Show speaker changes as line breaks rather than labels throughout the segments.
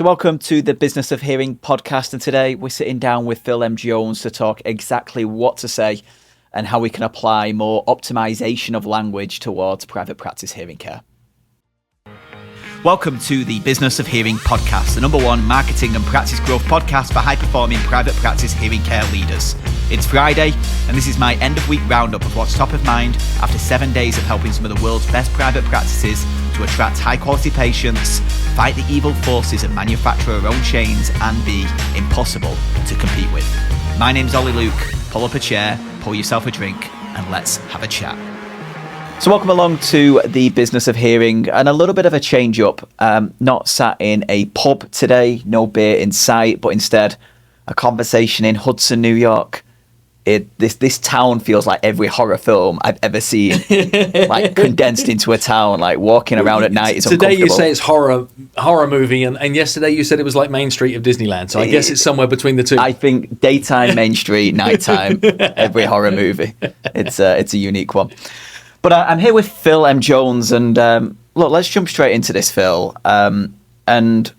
So welcome to the Business of Hearing podcast, and today we're sitting down with Phil M. Jones to talk exactly what to say and how we can apply more optimization of language towards private practice hearing care. Welcome to the Business of Hearing podcast, the #1 marketing and practice growth podcast for high-performing private practice hearing care leaders. It's Friday, and this is my end-of-week roundup of what's top of mind after 7 days of helping some of the world's best private practices to attract high-quality patients, fight the evil forces of manufacturer-owned chains, and be impossible to compete with. My name's Ollie Luke. Pull up a chair, pour yourself a drink, and let's have a chat. So welcome along to the Business of Hearing, and a little bit of a change up. Not sat in a pub today, no beer in sight, but instead a conversation in Hudson, New York. This town feels like every horror film I've ever seen, like condensed into a town. Like walking around at night is uncomfortable.
Today you say it's horror movie, and yesterday you said it was like Main Street of Disneyland. So I guess it's somewhere between the two.
I think daytime Main Street, nighttime every horror movie. It's a unique one. But I'm here with Phil M. Jones, and look, let's jump straight into this, Phil. And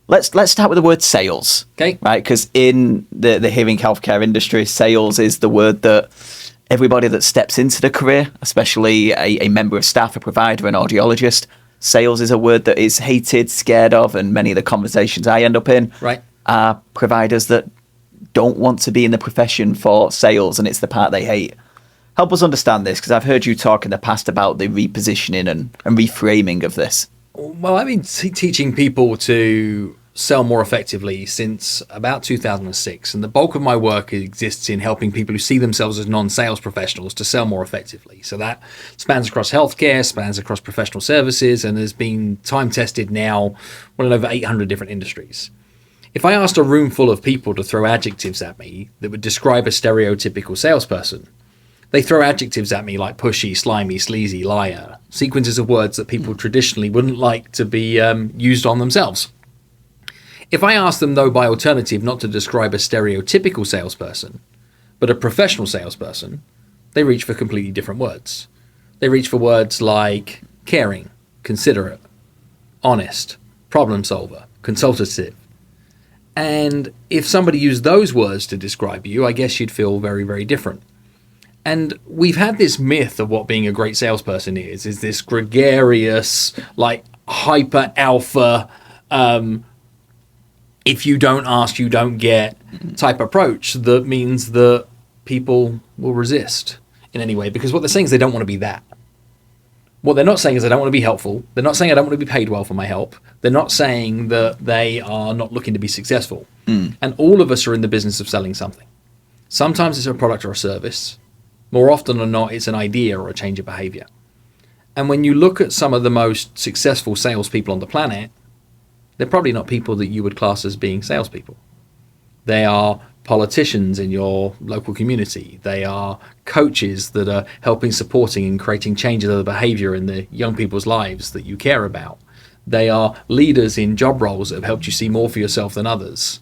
let's start with the word sales,
okay?
Right, because in the hearing healthcare industry, sales is the word that everybody that steps into the career, especially a member of staff, a provider, an audiologist, sales is a word that is hated, scared of, and many of the conversations I end up in are providers that don't want to be in the profession for sales, and it's the part they hate. Help us understand this, because I've heard you talk in the past about the repositioning and reframing of this.
Well, I've been teaching people to sell more effectively since about 2006. And the bulk of my work exists in helping people who see themselves as non-sales professionals to sell more effectively. So that spans across healthcare, spans across professional services, and has been time-tested now in over 800 different industries. If I asked a room full of people to throw adjectives at me that would describe a stereotypical salesperson, they throw adjectives at me like pushy, slimy, sleazy, liar, sequences of words that people traditionally wouldn't like to be used on themselves. If I ask them, though, by alternative, not to describe a stereotypical salesperson, but a professional salesperson, they reach for completely different words. They reach for words like caring, considerate, honest, problem solver, consultative. And if somebody used those words to describe you, I guess you'd feel very, very different. And we've had this myth of what being a great salesperson is this gregarious, like hyper alpha, if you don't ask, you don't get type approach that means that people will resist in any way, because what they're saying is they don't want to be that. What they're not saying is I don't want to be helpful. They're not saying I don't want to be paid well for my help. They're not saying that they are not looking to be successful. And all of us are in the business of selling something. Sometimes it's a product or a service. More often than not, it's an idea or a change of behavior. And when you look at some of the most successful salespeople on the planet, they're probably not people that you would class as being salespeople. They are politicians in your local community. They are coaches that are helping, supporting, and creating changes of the behavior in the young people's lives that you care about. They are leaders in job roles that have helped you see more for yourself than others.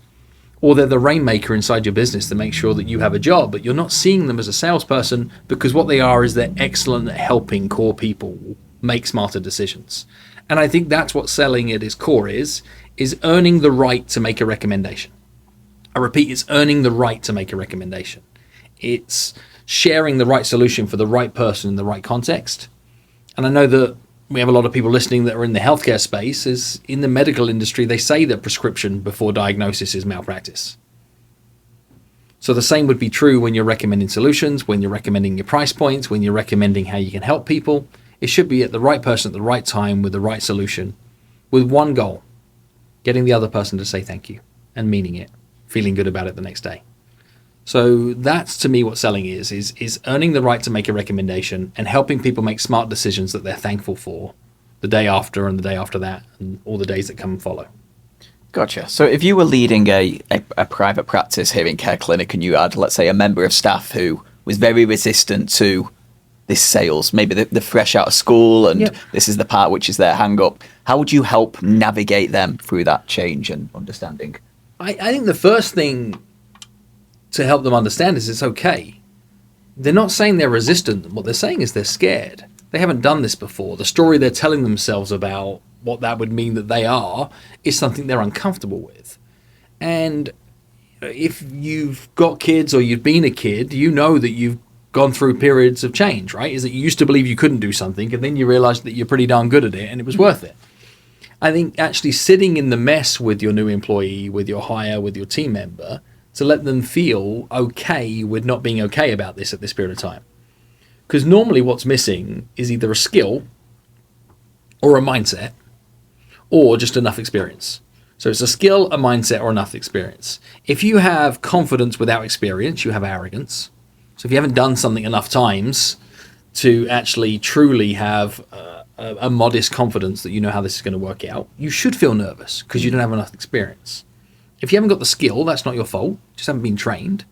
Or they're the rainmaker inside your business to make sure that you have a job, but you're not seeing them as a salesperson, because what they are is they're excellent at helping core people make smarter decisions. And I think that's what selling at its core is earning the right to make a recommendation. I repeat, it's earning the right to make a recommendation. It's sharing the right solution for the right person in the right context. And I know that we have a lot of people listening that are in the healthcare space. Is in the medical industry, they say that prescription before diagnosis is malpractice. So the same would be true when you're recommending solutions, when you're recommending your price points, when you're recommending how you can help people. It should be at the right person at the right time with the right solution, with one goal: getting the other person to say thank you and meaning it, feeling good about it the next day. So that's, to me, what selling is earning the right to make a recommendation and helping people make smart decisions that they're thankful for the day after and the day after that and all the days that come and follow.
Gotcha. So if you were leading a private practice hearing care clinic and you had, let's say, a member of staff who was very resistant to this sales, maybe they're fresh out of school and this is the part which is their hang up, how would you help navigate them through that change and understanding?
I think the first thing to help them understand is it's okay. They're not saying they're resistant. What they're saying is they're scared. They haven't done this before. The story they're telling themselves about what that would mean that they are is something they're uncomfortable with. And if you've got kids or you've been a kid, you know that you've gone through periods of change, right? Is that you used to believe you couldn't do something, and then you realized that you're pretty darn good at it and it was worth it. I think actually sitting in the mess with your new employee, with your hire, with your team member, to let them feel okay with not being okay about this at this period of time. Because normally what's missing is either a skill or a mindset or just enough experience. So it's a skill, a mindset, or enough experience. If you have confidence without experience, you have arrogance. So if you haven't done something enough times to actually truly have a modest confidence that you know how this is going to work out, you should feel nervous because you don't have enough experience. If you haven't got the skill, that's not your fault. You just haven't been trained.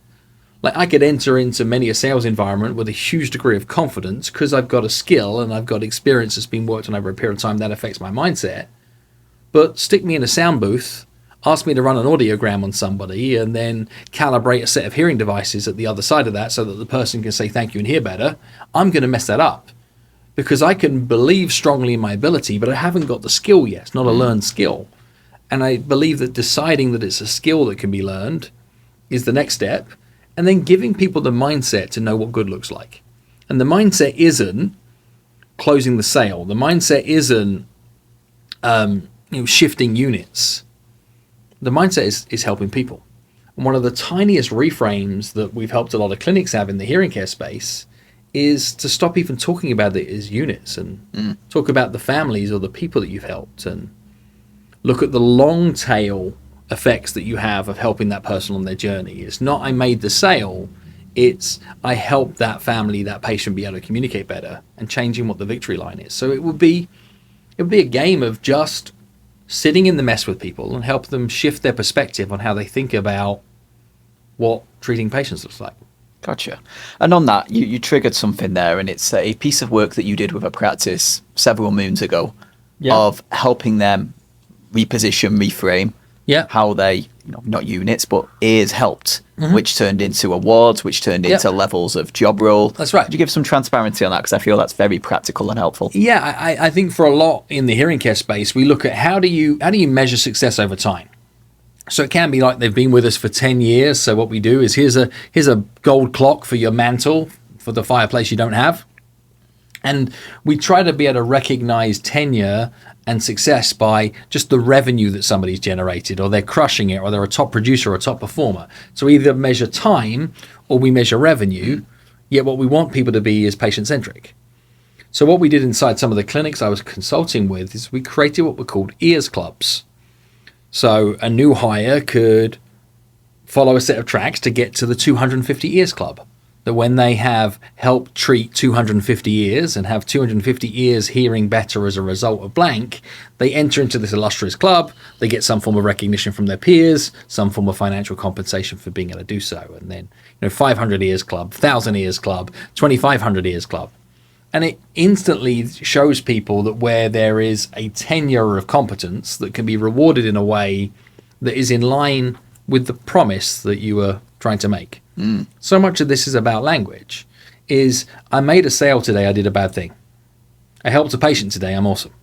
Like, I could enter into many a sales environment with a huge degree of confidence because I've got a skill and I've got experience that's been worked on over a period of time that affects my mindset. But stick me in a sound booth, ask me to run an audiogram on somebody, and then calibrate a set of hearing devices at the other side of that so that the person can say thank you and hear better, I'm going to mess that up. Because I can believe strongly in my ability, but I haven't got the skill yet. It's not a learned skill. And I believe that deciding that it's a skill that can be learned is the next step. And then giving people the mindset to know what good looks like. And the mindset isn't closing the sale. The mindset isn't shifting units. The mindset is helping people. And one of the tiniest reframes that we've helped a lot of clinics have in the hearing care space is to stop even talking about it as units and talk about the families or the people that you've helped and look at the long tail effects that you have of helping that person on their journey. It's not I made the sale, it's I helped that family, that patient be able to communicate better and changing what the victory line is. So it would be a game of just sitting in the mess with people and help them shift their perspective on how they think about what treating patients looks like.
Gotcha. And on that, you triggered something there, and it's a piece of work that you did with a practice several moons ago of helping them reposition, reframe how they, not units, but ears helped, which turned into awards, which turned into levels of job role.
That's right.
Could you give some transparency on that? Because I feel that's very practical and helpful.
Yeah, I think for a lot in the hearing care space, we look at how do you measure success over time? So it can be like they've been with us for 10 years. So what we do is here's a gold clock for your mantle for the fireplace you don't have. And we try to be able to recognize tenure and success by just the revenue that somebody's generated, or they're crushing it, or they're a top producer or a top performer. So we either measure time or we measure revenue, yet what we want people to be is patient-centric. So what we did inside some of the clinics I was consulting with is we created what were called ears clubs. So a new hire could follow a set of tracks to get to the 250 ears club. That when they have helped treat 250 ears and have 250 ears hearing better as a result of blank, they enter into this illustrious club. They get some form of recognition from their peers, some form of financial compensation for being able to do so. And then 500 ears club, 1,000 ears club, 2,500 ears club. And it instantly shows people that where there is a tenure of competence that can be rewarded in a way that is in line with the promise that you were trying to make. So much of this is about language. Is I made a sale today, I did a bad thing. I helped a patient today, I'm awesome.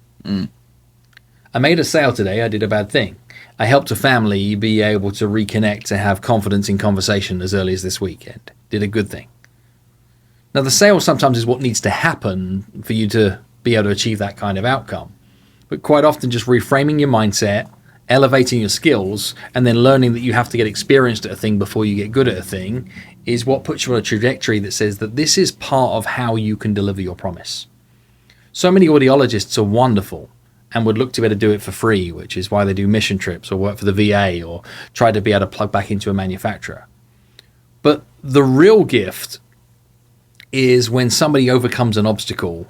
I made a sale today, I did a bad thing. I helped a family be able to reconnect, to have confidence in conversation as early as this weekend. Did a good thing. Now, the sale sometimes is what needs to happen for you to be able to achieve that kind of outcome. But quite often just reframing your mindset, elevating your skills, and then learning that you have to get experienced at a thing before you get good at a thing is what puts you on a trajectory that says that this is part of how you can deliver your promise. So many audiologists are wonderful and would look to be able to do it for free, which is why they do mission trips or work for the VA or try to be able to plug back into a manufacturer. But the real gift is when somebody overcomes an obstacle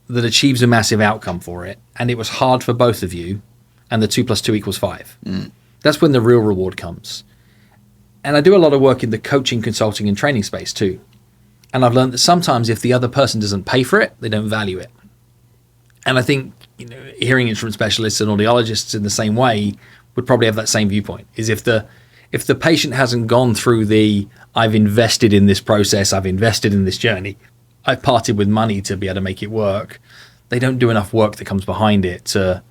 that achieves a massive outcome for it, and it was hard for both of you, and the 2 + 2 = 5. That's when the real reward comes. And I do a lot of work in the coaching, consulting, and training space too. And I've learned that sometimes if the other person doesn't pay for it, they don't value it. And I think hearing instrument specialists and audiologists in the same way would probably have that same viewpoint. Is if the patient hasn't gone through the I've invested in this process, I've invested in this journey, I've parted with money to be able to make it work, they don't do enough work that comes behind it to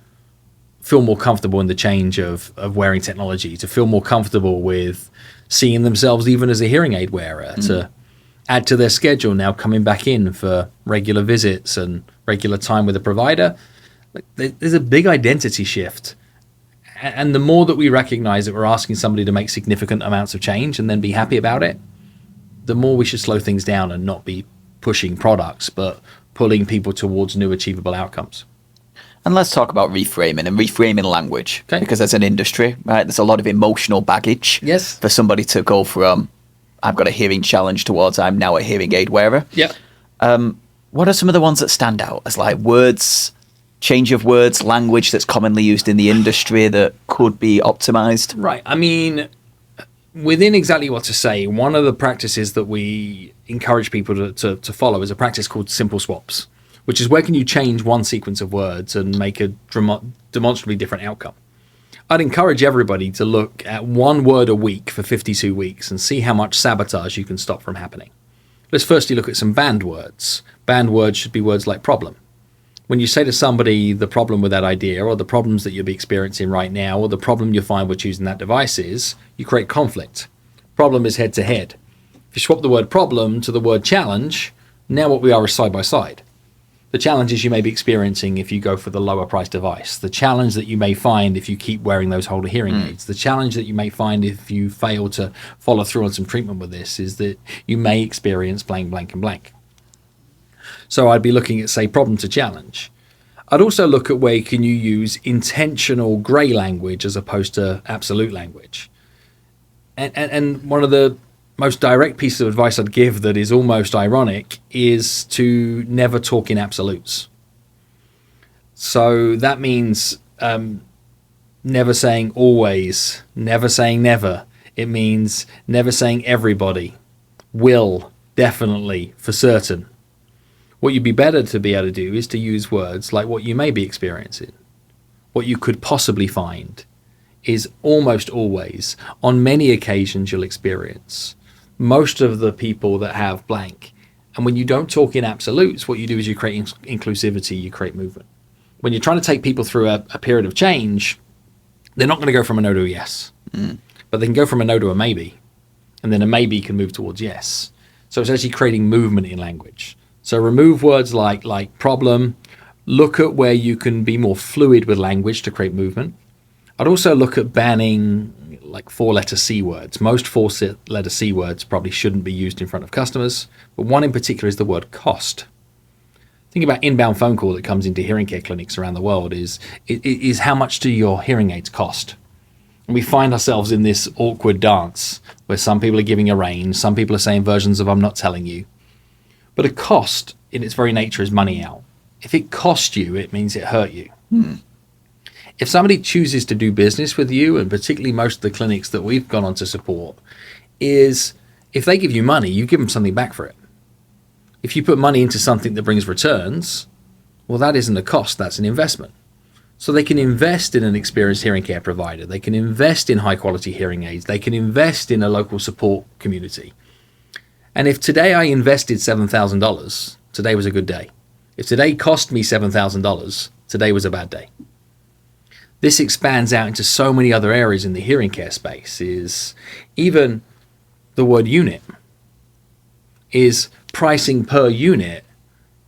feel more comfortable in the change of wearing technology, to feel more comfortable with seeing themselves even as a hearing aid wearer, to add to their schedule now coming back in for regular visits and regular time with a provider. There's a big identity shift. And the more that we recognize that we're asking somebody to make significant amounts of change and then be happy about it, the more we should slow things down and not be pushing products, but pulling people towards new achievable outcomes.
And let's talk about reframing and reframing language.
Okay.
Because as an industry, right, there's a lot of emotional baggage
Yes.
for somebody to go from, I've got a hearing challenge, towards I'm now a hearing aid wearer.
Yep.
What are some of the ones that stand out as like words, change of words, language that's commonly used in the industry that could be optimized?
Right. I mean, within exactly what to say, one of the practices that we encourage people to follow is a practice called simple swaps, which is where can you change one sequence of words and make a demonstrably different outcome. I'd encourage everybody to look at one word a week for 52 weeks and see how much sabotage you can stop from happening. Let's firstly look at some banned words. Banned words should be words like problem. When you say to somebody the problem with that idea, or the problems that you'll be experiencing right now, or the problem you find with choosing that device is, you create conflict. Problem is head to head. If you swap the word problem to the word challenge, now what we are is side by side. The challenges you may be experiencing if you go for the lower price device, the challenge that you may find if you keep wearing those Holder hearing aids, the challenge that you may find if you fail to follow through on some treatment with this is that you may experience blank, blank, and blank. So I'd be looking at, say, problem to challenge. I'd also look at where can you use intentional grey language as opposed to absolute language. And one of the most direct pieces of advice I'd give that is almost ironic is to never talk in absolutes. So that means never saying always, never saying never. It means never saying everybody, will, definitely, for certain. What you'd be better to be able to do is to use words like what you may be experiencing, what you could possibly find, is almost always, on many occasions you'll experience. Most of the people that have blank. And when you don't talk in absolutes, what you do is you create inclusivity, you create movement. When you're trying to take people through a period of change, they're not going to go from a no to a yes. But they can go from a no to a maybe. And then a maybe can move towards yes. So it's actually creating movement in language. So remove words like problem. Look at where you can be more fluid with language to create movement. I'd also look at banning like 4-letter C words. Most 4-letter C words probably shouldn't be used in front of customers, but one in particular is the word cost. Think about inbound phone call that comes into hearing care clinics around the world is how much do your hearing aids cost? And we find ourselves in this awkward dance where some people are giving a range, some people are saying versions of I'm not telling you. But a cost in its very nature is money out. If it cost you, it means it hurt you. If somebody chooses to do business with you, and particularly most of the clinics that we've gone on to support, is if they give you money, you give them something back for it. If you put money into something that brings returns, well, that isn't a cost, that's an investment. So they can invest in an experienced hearing care provider. They can invest in high quality hearing aids. They can invest in a local support community. And if today I invested $7,000, today was a good day. If today cost me $7,000, today was a bad day. This expands out into so many other areas in the hearing care space. Is even the word unit is pricing per unit,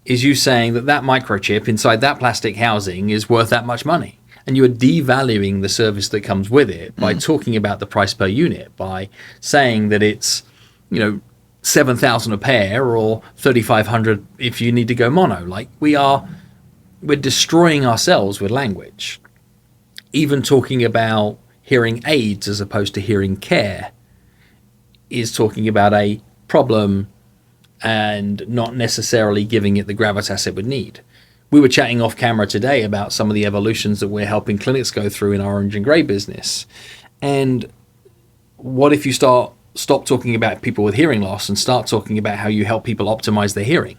is you saying that microchip inside that plastic housing is worth that much money. And you are devaluing the service that comes with it by talking about the price per unit, by saying that it's, $7,000 a pair or $3,500 if you need to go mono. Like we're destroying ourselves with language. Even talking about hearing aids as opposed to hearing care is talking about a problem and not necessarily giving it the gravitas it would need. We were chatting off camera today about some of the evolutions that we're helping clinics go through in our Orange and Grey business. And what if you stop talking about people with hearing loss and start talking about how you help people optimize their hearing?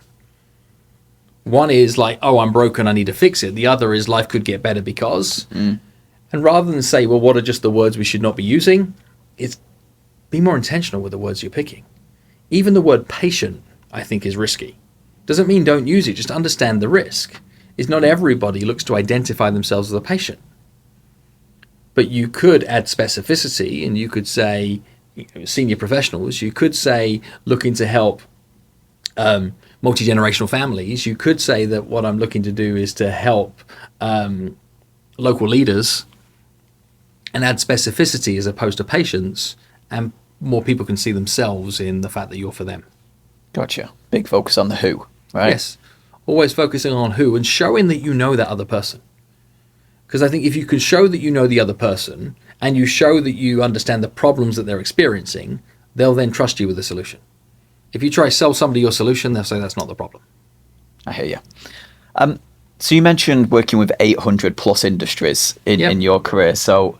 One is like, oh, I'm broken, I need to fix it. The other is life could get better because. And rather than say, well, what are just the words we should not be using? It's be more intentional with the words you're picking. Even the word patient, I think, is risky. Doesn't mean don't use it, just understand the risk. is not everybody looks to identify themselves as a patient. But you could add specificity, and you could say, senior professionals, you could say looking to help multi-generational families. You could say that what I'm looking to do is to help local leaders, and add specificity as opposed to patients, and more people can see themselves in the fact that you're for them.
Gotcha. Big focus on the who, right?
Yes. Always focusing on who and showing that you know that other person. Because I think if you can show that you know the other person and you show that you understand the problems that they're experiencing, they'll then trust you with the solution. If you try to sell somebody your solution, they'll say that's not the problem.
I hear you. So you mentioned working with 800 plus industries in your career. So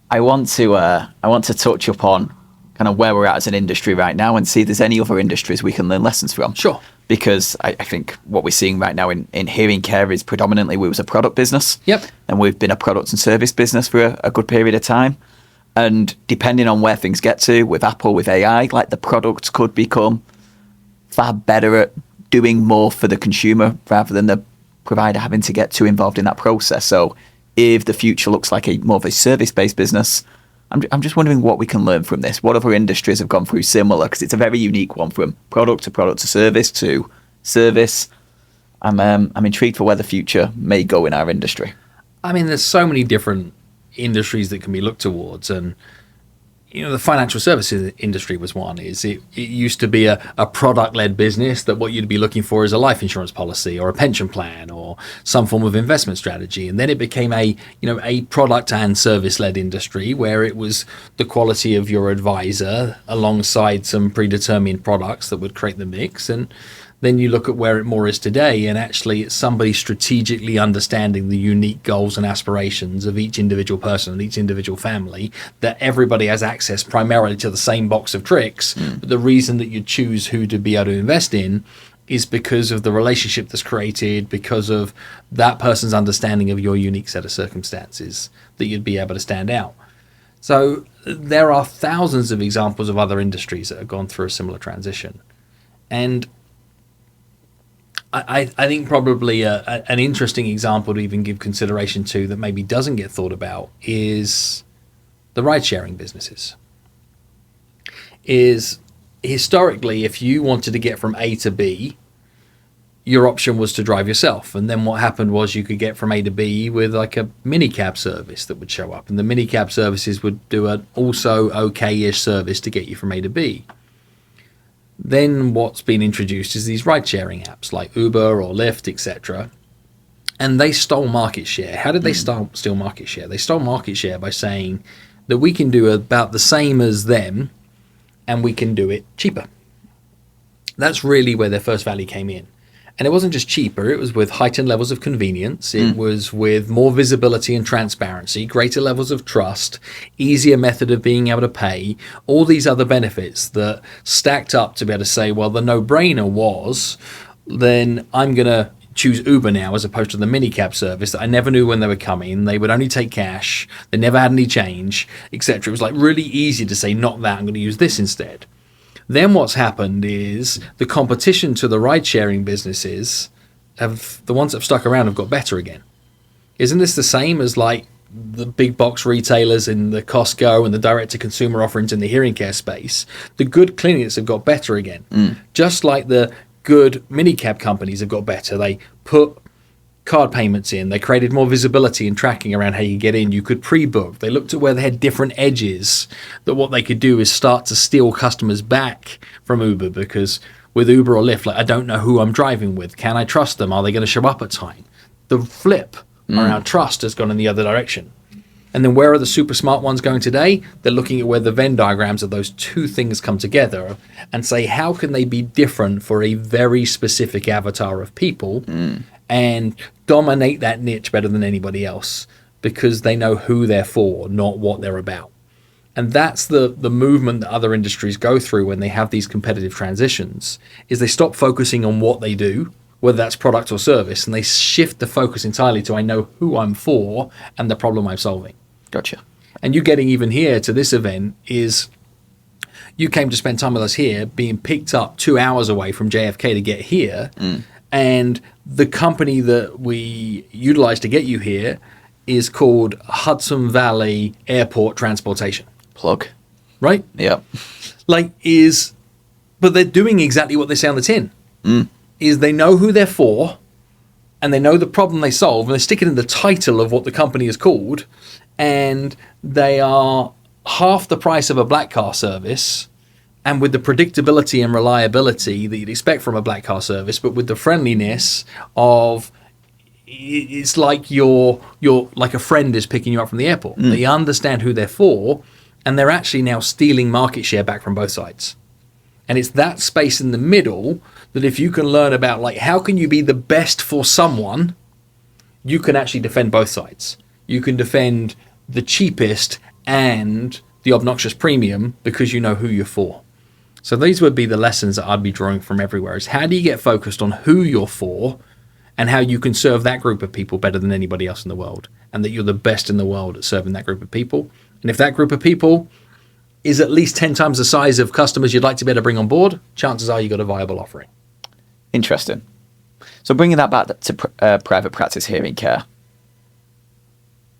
I want to touch upon kind of where we're at as an industry right now and see if there's any other industries we can learn lessons from.
Sure.
Because I think what we're seeing right now in hearing care is predominantly we was a product business.
Yep.
And we've been a product and service business for a good period of time. And depending on where things get to with Apple, with AI, like the products could become far better at doing more for the consumer rather than the provider having to get too involved in that process. So if the future looks like more of a service-based business, I'm just wondering what we can learn from this. What other industries have gone through similar? Because it's a very unique one, from product to service to service. I'm intrigued for where the future may go in our industry.
I mean, there's so many different industries that can be looked towards, and the financial services industry was one. It used to be a product-led business that what you'd be looking for is a life insurance policy or a pension plan or some form of investment strategy. And then it became a product and service-led industry where it was the quality of your advisor alongside some predetermined products that would create the mix. And then you look at where it more is today, and actually it's somebody strategically understanding the unique goals and aspirations of each individual person and each individual family, that everybody has access primarily to the same box of tricks. But the reason that you choose who to be able to invest in is because of the relationship that's created, because of that person's understanding of your unique set of circumstances, that you'd be able to stand out. So there are thousands of examples of other industries that have gone through a similar transition. And I think probably an interesting example to even give consideration to that maybe doesn't get thought about is the ride-sharing businesses. Is historically, if you wanted to get from A to B, your option was to drive yourself. And then what happened was you could get from A to B with like a minicab service that would show up. And the minicab services would do an also okay-ish service to get you from A to B. Then what's been introduced is these ride-sharing apps like Uber or Lyft, etc. And they stole market share. How did they steal market share? They stole market share by saying that we can do about the same as them and we can do it cheaper. That's really where their first value came in. And it wasn't just cheaper, it was with heightened levels of convenience, it was with more visibility and transparency, greater levels of trust, easier method of being able to pay, all these other benefits that stacked up to be able to say, well, the no-brainer was, then I'm going to choose Uber now as opposed to the minicab service that I never knew when they were coming. They would only take cash, they never had any change, etc. It was like really easy to say, not that, I'm going to use this instead. Then what's happened is the competition to the ride-sharing businesses, the ones that have stuck around have got better again. Isn't this the same as like the big box retailers in the Costco and the direct-to-consumer offerings in the hearing care space? The good clinics have got better again. Just like the good minicab companies have got better. They put card payments in. They created more visibility and tracking around how you get in. You could pre-book. They looked at where they had different edges, that what they could do is start to steal customers back from Uber, because with Uber or Lyft, like, I don't know who I'm driving with. Can I trust them? Are they going to show up at time? The flip around trust has gone in the other direction. And then where are the super smart ones going today? They're looking at where the Venn diagrams of those two things come together and say, how can they be different for a very specific avatar of people and dominate that niche better than anybody else, because they know who they're for, not what they're about. And that's the movement that other industries go through when they have these competitive transitions, is they stop focusing on what they do, whether that's product or service, and they shift the focus entirely to, I know who I'm for and the problem I'm solving.
Gotcha.
And you getting even here to this event is, you came to spend time with us here, being picked up 2 hours away from JFK to get here, And the company that we utilize to get you here is called Hudson Valley Airport Transportation.
Plug.
Right?
Yeah.
But they're doing exactly what they say on the tin. Is they know who they're for, and they know the problem they solve, and they stick it in the title of what the company is called, and they are half the price of a black car service, and with the predictability and reliability that you'd expect from a black car service, but with the friendliness of, it's like you're like a friend is picking you up from the airport. They understand who they're for, and they're actually now stealing market share back from both sides. And it's that space in the middle that if you can learn about, like, how can you be the best for someone, you can actually defend both sides. You can defend the cheapest and the obnoxious premium because you know who you're for. So these would be the lessons that I'd be drawing from everywhere, is how do you get focused on who you're for and how you can serve that group of people better than anybody else in the world, and that you're the best in the world at serving that group of people. And if that group of people is at least 10 times the size of customers you'd like to be able to bring on board, chances are you've got a viable offering.
Interesting. So bringing that back to private practice hearing care,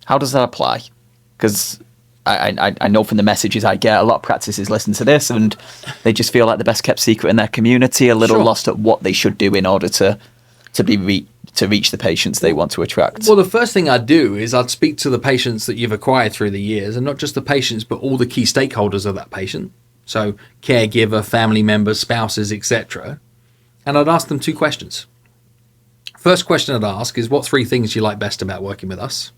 how does that apply? Because I know from the messages I get, a lot of practices listen to this and they just feel like the best kept secret in their community, a little lost at what they should do in order to reach the patients they want to attract.
Well, the first thing I'd do is I'd speak to the patients that you've acquired through the years, and not just the patients, but all the key stakeholders of that patient. So caregiver, family members, spouses, etc. And I'd ask them 2 questions. First question I'd ask is, what 3 things do you like best about working with us?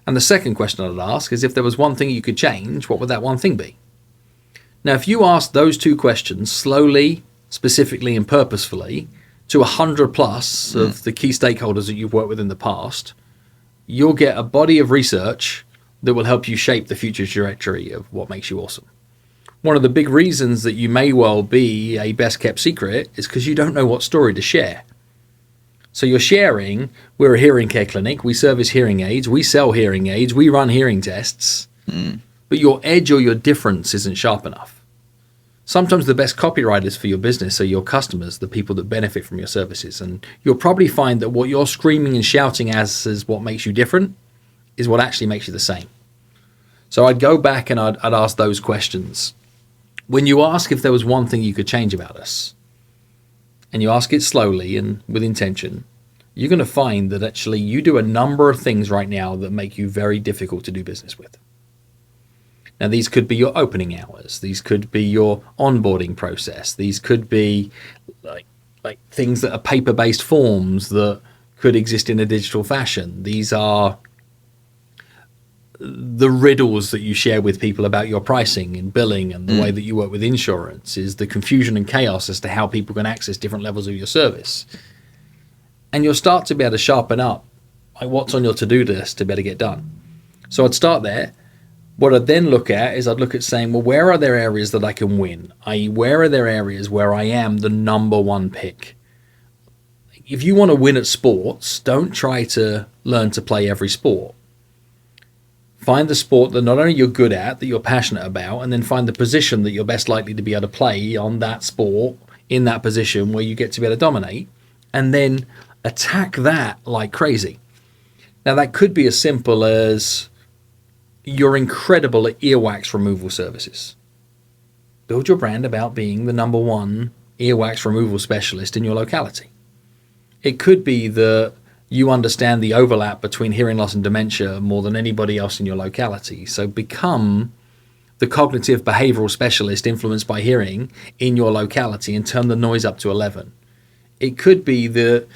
And the second question I'd ask is, if there was one thing you could change, what would that one thing be? Now, if you ask those 2 questions slowly, specifically and purposefully to 100 plus of the key stakeholders that you've worked with in the past, you'll get a body of research that will help you shape the future trajectory of what makes you awesome. One of the big reasons that you may well be a best kept secret is because you don't know what story to share. So you're sharing, we're a hearing care clinic, we service hearing aids, we sell hearing aids, we run hearing tests, but your edge or your difference isn't sharp enough. Sometimes the best copywriters for your business are your customers, the people that benefit from your services. And you'll probably find that what you're screaming and shouting as is what makes you different is what actually makes you the same. So I'd go back and I'd ask those questions. When you ask if there was one thing you could change about us, and you ask it slowly and with intention, you're going to find that actually you do a number of things right now that make you very difficult to do business with. Now, these could be your opening hours. These could be your onboarding process. These could be like things that are paper-based forms that could exist in a digital fashion. These are the riddles that you share with people about your pricing and billing and the way that you work with insurance, is the confusion and chaos as to how people can access different levels of your service. And you'll start to be able to sharpen up like what's on your to-do list to be able to get done. So I'd start there. What I'd then look at is I'd look at saying, well, where are there areas that I can win? i.e., where are there areas where I am the number one pick? If you want to win at sports, don't try to learn to play every sport. Find the sport that not only you're good at, that you're passionate about, and then find the position that you're best likely to be able to play on that sport, in that position where you get to be able to dominate, and then attack that like crazy. Now, that could be as simple as you're incredible at earwax removal services. Build your brand about being the number one earwax removal specialist in your locality. It could be that you understand the overlap between hearing loss and dementia more than anybody else in your locality. So become the cognitive behavioral specialist influenced by hearing in your locality and turn the noise up to 11. It could be that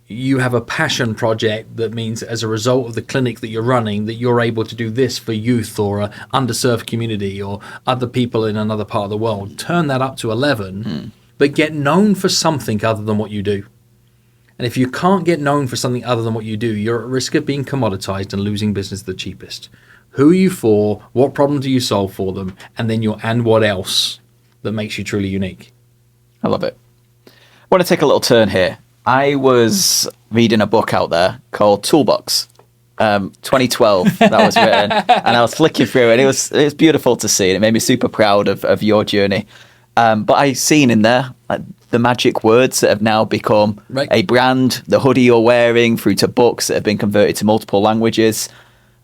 you have a passion project that means as a result of the clinic that you're running that you're able to do this for youth or an underserved community or other people in another part of the world. Turn that up to 11, but get known for something other than what you do. And if you can't get known for something other than what you do, you're at risk of being commoditized and losing business the cheapest. Who are you for? What problem do you solve for them? And then and what else that makes you truly unique?
I love it. I want to take a little turn here. I was reading a book out there called Toolbox, 2012, that was written, and I was flicking through it. It was beautiful to see, and it made me super proud of your journey. But I've seen in there the magic words that have now become a brand, the hoodie you're wearing, through to books that have been converted to multiple languages.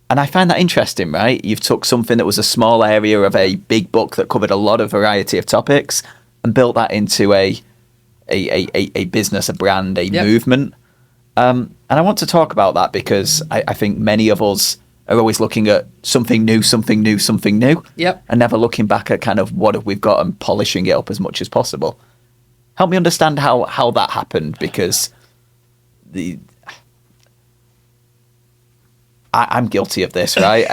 And I find that interesting, right? You've took something that was a small area of a big book that covered a lot of variety of topics and built that into a business, a brand, a movement. And I want to talk about that because I think many of us are always looking at something new,
Yep.
and never looking back at kind of what we've got and polishing it up as much as possible. Help me understand how that happened, because I'm guilty of this, right?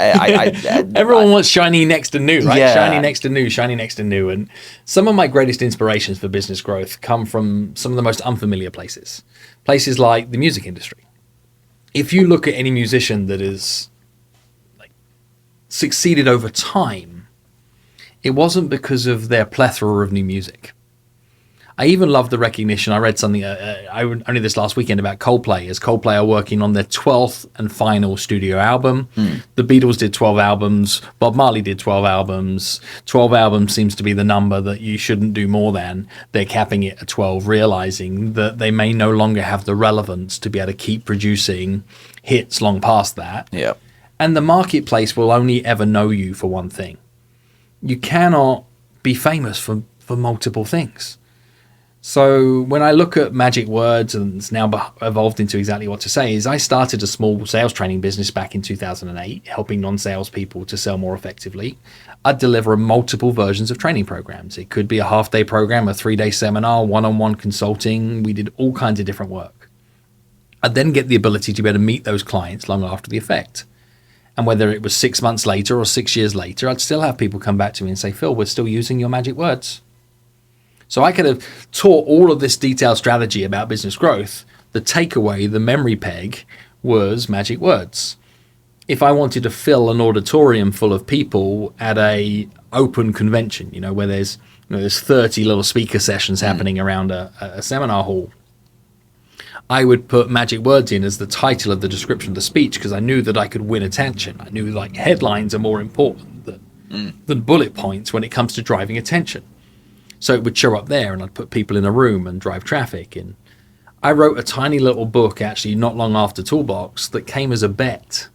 Everyone wants shiny next to new, right?
Yeah.
Shiny next to new, shiny next to new. And some of my greatest inspirations for business growth come from some of the most unfamiliar places. Places like the music industry. If you look at any musician that has succeeded over time, it wasn't because of their plethora of new music. I even love the recognition. I read something only this last weekend about Coldplay, as Coldplay are working on their 12th and final studio album. The Beatles did 12 albums. Bob Marley did 12 albums. 12 albums seems to be the number that you shouldn't do more than. They're capping it at 12, realizing that they may no longer have the relevance to be able to keep producing hits long past that.
Yeah.
And the marketplace will only ever know you for one thing. You cannot be famous for multiple things. So when I look at magic words, and it's now evolved into exactly what to say, is I started a small sales training business back in 2008, helping non-sales people to sell more effectively. I'd deliver multiple versions of training programs. It could be a half-day program, a 3-day seminar, one-on-one consulting. We did all kinds of different work. I'd then get the ability to be able to meet those clients long after the effect. And whether it was 6 months later or 6 years later, I'd still have people come back to me and say, Phil, we're still using your magic words. So I could have taught all of this detailed strategy about business growth. The takeaway, the memory peg, was magic words. If I wanted to fill an auditorium full of people at a open convention, where there's 30 little speaker sessions happening around a seminar hall, I would put magic words in as the title of the description of the speech, because I knew that I could win attention. I knew headlines are more important than bullet points when it comes to driving attention. So it would show up there, and I'd put people in a room and drive traffic. And I wrote a tiny little book, actually, not long after Toolbox, that came as a bet.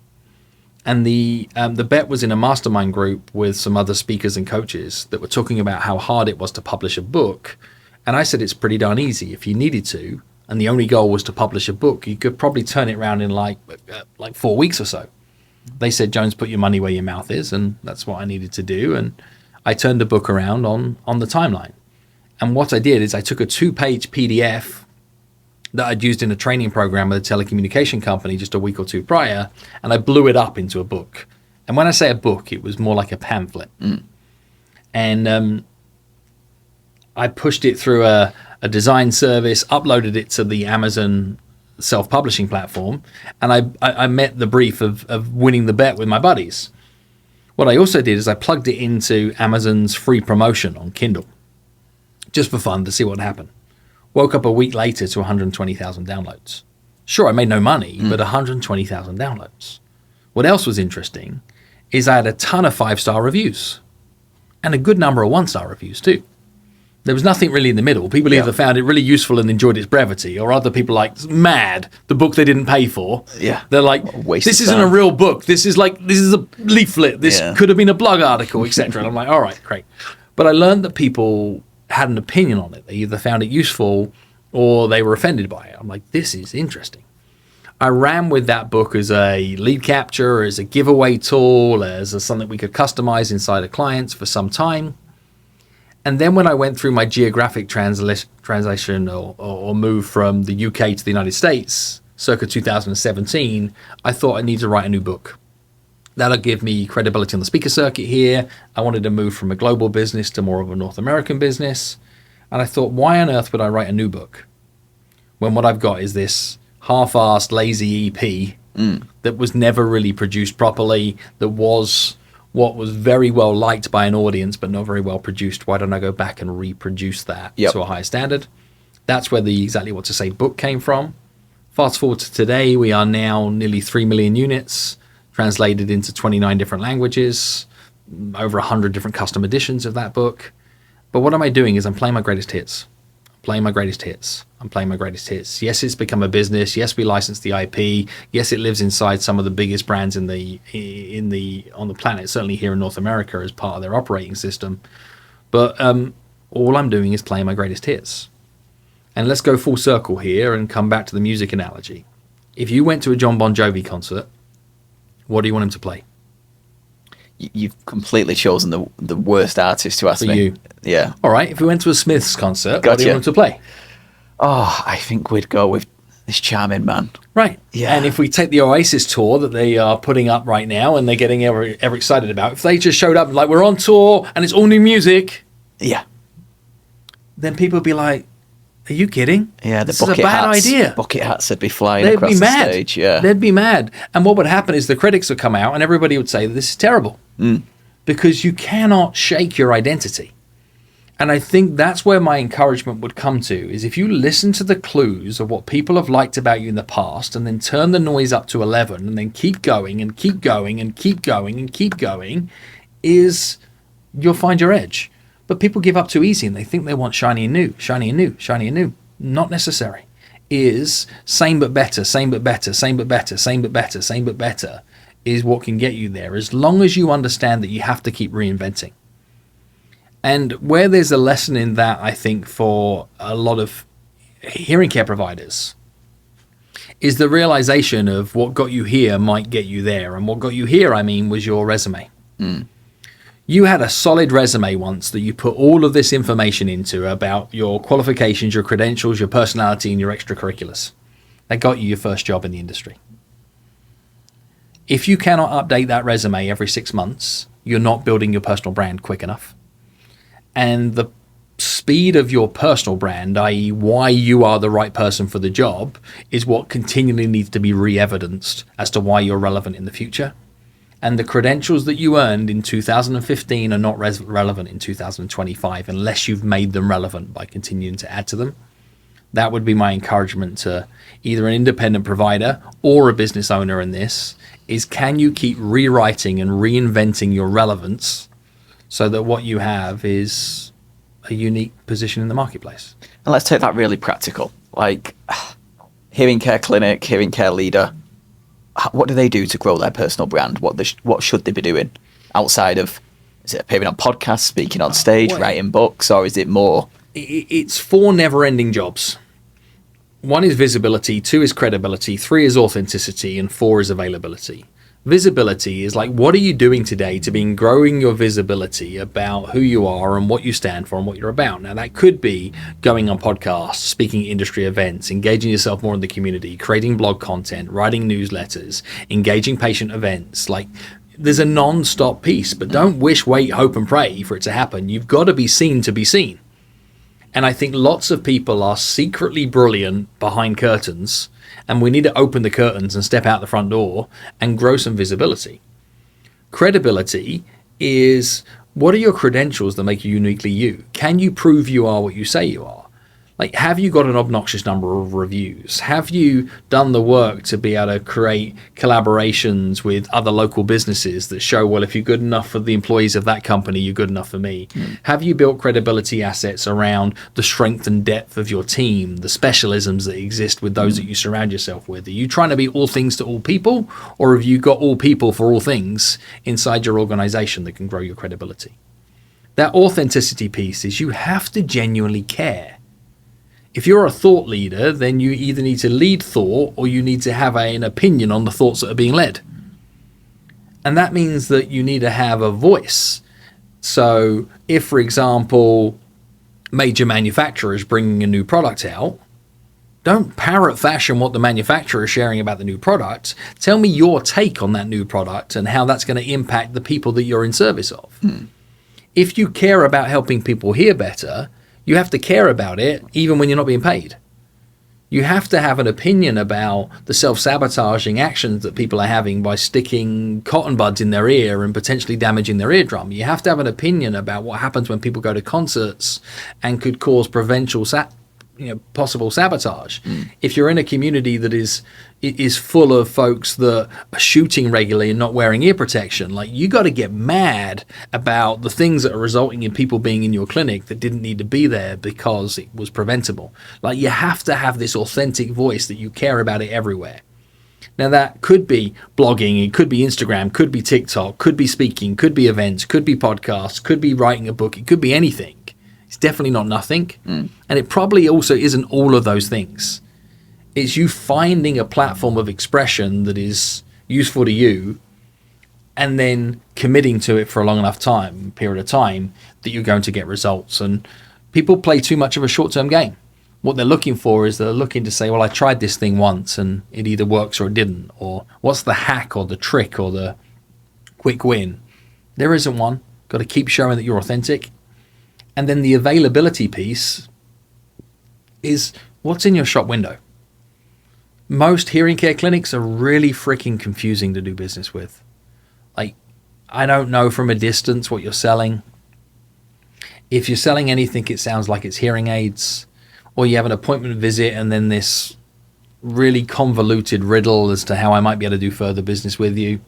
And the bet was in a mastermind group with some other speakers and coaches that were talking about how hard it was to publish a book. And I said, it's pretty darn easy. If you needed to, and the only goal was to publish a book, you could probably turn it around in like 4 weeks or so. They said, Jones, put your money where your mouth is. And that's what I needed to do. And I turned the book around on the timeline. And what I did is I took a 2-page PDF that I'd used in a training program with a telecommunication company just a week or two prior, and I blew it up into a book. And when I say a book, it was more like a pamphlet. And I pushed it through a design service, uploaded it to the Amazon self-publishing platform, and I met the brief of winning the bet with my buddies. What I also did is I plugged it into Amazon's free promotion on Kindle, just for fun, to see what happened. Woke up a week later to 120,000 downloads. Sure, I made no money, but 120,000 downloads. What else was interesting is I had a ton of 5-star reviews and a good number of 1-star reviews too. There was nothing really in the middle. People either found it really useful and enjoyed its brevity, or other people mad, the book they didn't pay for.
Yeah.
They're like, this isn't a real book. This is a leaflet. This could have been a blog article, etc. And I'm like, all right, great. But I learned that people had an opinion on it. They either found it useful or they were offended by it. I'm like, this is interesting. I ran with that book as a lead capture, as a giveaway tool, as something we could customize inside of clients for some time. And then when I went through my geographic translation or move from the UK to the United States, circa 2017, I thought I need to write a new book. That'll give me credibility on the speaker circuit here. I wanted to move from a global business to more of a North American business. And I thought, why on earth would I write a new book when what I've got is this half-assed, lazy EP that was never really produced properly, that was what was very well liked by an audience but not very well produced? Why don't I go back and reproduce that to a higher standard? That's where the Exactly What to Say book came from. Fast forward to today, we are now nearly 3 million units, translated into 29 different languages, over 100 different custom editions of that book. But what am I doing is I'm playing my greatest hits. Playing my greatest hits. I'm playing my greatest hits. Yes, it's become a business. Yes, we license the IP. Yes, it lives inside some of the biggest brands on the planet, certainly here in North America as part of their operating system. But all I'm doing is playing my greatest hits. And let's go full circle here and come back to the music analogy. If you went to a John Bon Jovi concert, what do you want him to play?
You've completely chosen the worst artist to ask
For
me.
you.
Yeah.
All right, if we went to a Smiths concert, what do
Gotcha.
you want him to play?
Oh, I think we'd go with this charming man.
Right.
Yeah.
And if we take the Oasis tour that they are putting up right now and they're getting ever excited about, if they just showed up like, we're on tour and it's all new music,
Yeah.
then people would be like, are you kidding?
Yeah, the
This is a
bucket
bad
hats.
idea.
Bucket hats would be flying
They'd
across
be
the
mad.
stage. Yeah.
They'd be mad. And what would happen is the critics would come out and everybody would say that this is terrible. Because you cannot shake your identity. And I think that's where my encouragement would come to, is if you listen to the clues of what people have liked about you in the past and then turn the noise up to 11 and then keep going and keep going and keep going and keep going, is you'll find your edge. But people give up too easy and they think they want shiny and new, shiny and new, shiny and new. Not necessary. Is same but better, same but better, same but better, same but better, same but better is what can get you there, as long as you understand that you have to keep reinventing. And where there's a lesson in that, I think, for a lot of hearing care providers, is the realization of what got you here might get you there. And what got you here, I mean, was your resume. You had a solid resume once that you put all of this information into about your qualifications, your credentials, your personality, and your extracurriculars. That got you your first job in the industry. If you cannot update that resume every 6 months, you're not building your personal brand quick enough. And the speed of your personal brand, i.e. why you are the right person for the job, is what continually needs to be re-evidenced as to why you're relevant in the future. And the credentials that you earned in 2015 are not relevant in 2025 unless you've made them relevant by continuing to add to them. That would be my encouragement to either an independent provider or a business owner in this, is can you keep rewriting and reinventing your relevance so that what you have is a unique position in the marketplace?
And let's take that really practical. Like, hearing care clinic, hearing care leader, what do they do to grow their personal brand? What should they be doing outside of, is it appearing on podcasts, speaking on stage, writing books, or is it more?
It's 4 never-ending jobs. 1 is visibility, 2 is credibility, 3 is authenticity, and 4 is availability. Visibility is like, what are you doing today to be growing your visibility about who you are and what you stand for and what you're about? Now, that could be going on podcasts, speaking at industry events, engaging yourself more in the community, creating blog content, writing newsletters, engaging patient events. Like, there's a non-stop piece, but don't wish, wait, hope, and pray for it to happen. You've got to be seen to be seen. And I think lots of people are secretly brilliant behind curtains, and we need to open the curtains and step out the front door and grow some visibility. Credibility is, what are your credentials that make you uniquely you? Can you prove you are what you say you are? Like, have you got an obnoxious number of reviews? Have you done the work to be able to create collaborations with other local businesses that show, well, if you're good enough for the employees of that company, you're good enough for me? Have you built credibility assets around the strength and depth of your team, the specialisms that exist with those that you surround yourself with? Are you trying to be all things to all people, or have you got all people for all things inside your organization that can grow your credibility? That authenticity piece is, you have to genuinely care. If you're a thought leader, then you either need to lead thought or you need to have an opinion on the thoughts that are being led. And that means that you need to have a voice. So if, for example, major manufacturers bringing a new product out, don't parrot fashion what the manufacturer is sharing about the new product. Tell me your take on that new product and how that's going to impact the people that you're in service of. If you care about helping people hear better, you have to care about it even when you're not being paid. You have to have an opinion about the self-sabotaging actions that people are having by sticking cotton buds in their ear and potentially damaging their eardrum. You have to have an opinion about what happens when people go to concerts and could cause possible sabotage. If you're in a community that is full of folks that are shooting regularly and not wearing ear protection, like, you got to get mad about the things that are resulting in people being in your clinic that didn't need to be there because it was preventable. Like, you have to have this authentic voice that you care about it everywhere. Now, that could be blogging, it could be Instagram, could be TikTok, could be speaking, could be events, could be podcasts, could be writing a book, it could be anything. It's definitely not nothing. And it probably also isn't all of those things. It's you finding a platform of expression that is useful to you and then committing to it for a long enough period of time that you're going to get results. And people play too much of a short-term game. What they're looking for is they're looking to say, well, I tried this thing once and it either works or it didn't. Or what's the hack or the trick or the quick win? There isn't one. Got to keep showing that you're authentic. And then the availability piece is what's in your shop window. Most hearing care clinics are really freaking confusing to do business with. Like, I don't know from a distance what you're selling. If you're selling anything, it sounds like it's hearing aids. Or you have an appointment visit and then this really convoluted riddle as to how I might be able to do further business with you.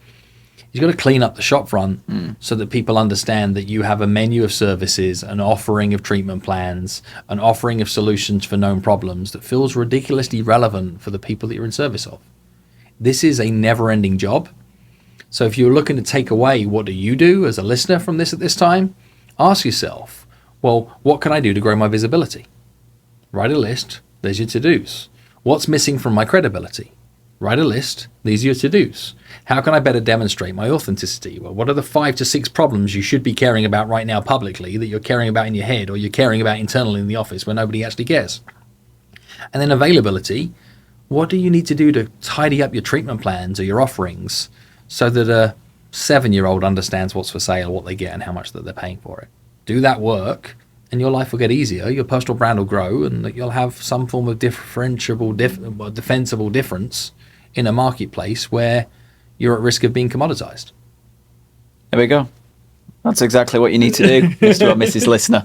You've got to clean up the shop front so that people understand that you have a menu of services, an offering of treatment plans, an offering of solutions for known problems that feels ridiculously relevant for the people that you're in service of. This is a never-ending job. So if you're looking to take away what do you do as a listener from this at this time, ask yourself, well, what can I do to grow my visibility? Write a list. There's your to-dos. What's missing from my credibility? Write a list. These are your to-dos. How can I better demonstrate my authenticity? Well, what are the 5 to 6 problems you should be caring about right now publicly that you're caring about in your head or you're caring about internally in the office where nobody actually cares? And then availability. What do you need to do to tidy up your treatment plans or your offerings so that a 7-year-old understands what's for sale, what they get, and how much that they're paying for it? Do that work, and your life will get easier, your personal brand will grow, and you'll have some form of defensible difference in a marketplace where you're at risk of being commoditized.
There we go. That's exactly what you need to do, Mr. or Mrs. Listener.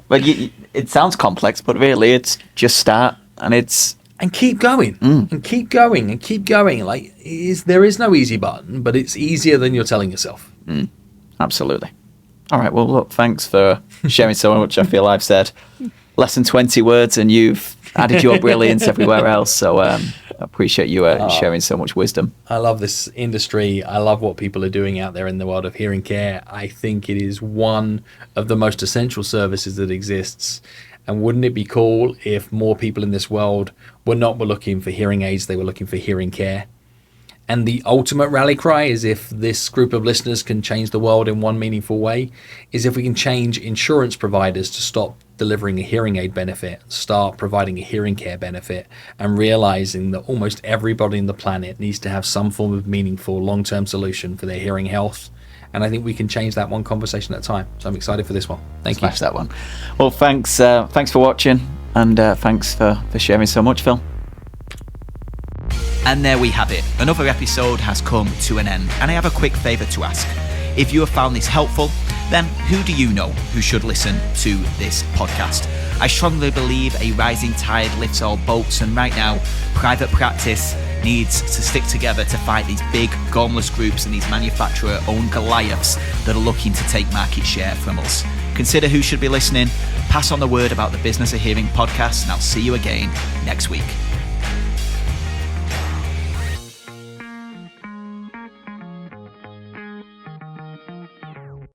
But it sounds complex, but really it's just start
and keep going and keep going and keep going. Like, there is no easy button, but it's easier than you're telling yourself.
Absolutely. All right. Well, look, thanks for sharing so much. I feel I've said less than 20 words and you've added your brilliance everywhere else. So I appreciate you sharing so much wisdom.
I love this industry. I love what people are doing out there in the world of hearing care. I think it is one of the most essential services that exists. And wouldn't it be cool if more people in this world were looking for hearing aids, they were looking for hearing care? And the ultimate rally cry is, if this group of listeners can change the world in one meaningful way, is if we can change insurance providers to stop delivering a hearing aid benefit, start providing a hearing care benefit, and realizing that almost everybody on the planet needs to have some form of meaningful long-term solution for their hearing health. And I think we can change that one conversation at a time. So I'm excited for this one. Thank you.
Smash that one. Well, thanks for watching, and thanks for sharing so much, Phil.
And there we have it. Another episode has come to an end, and I have a quick favour to ask. If you have found this helpful, then who do you know who should listen to this podcast? I strongly believe a rising tide lifts all boats, and right now, private practice needs to stick together to fight these big, gormless groups and these manufacturer-owned Goliaths that are looking to take market share from us. Consider who should be listening, pass on the word about the Business of Hearing podcast, and I'll see you again next week.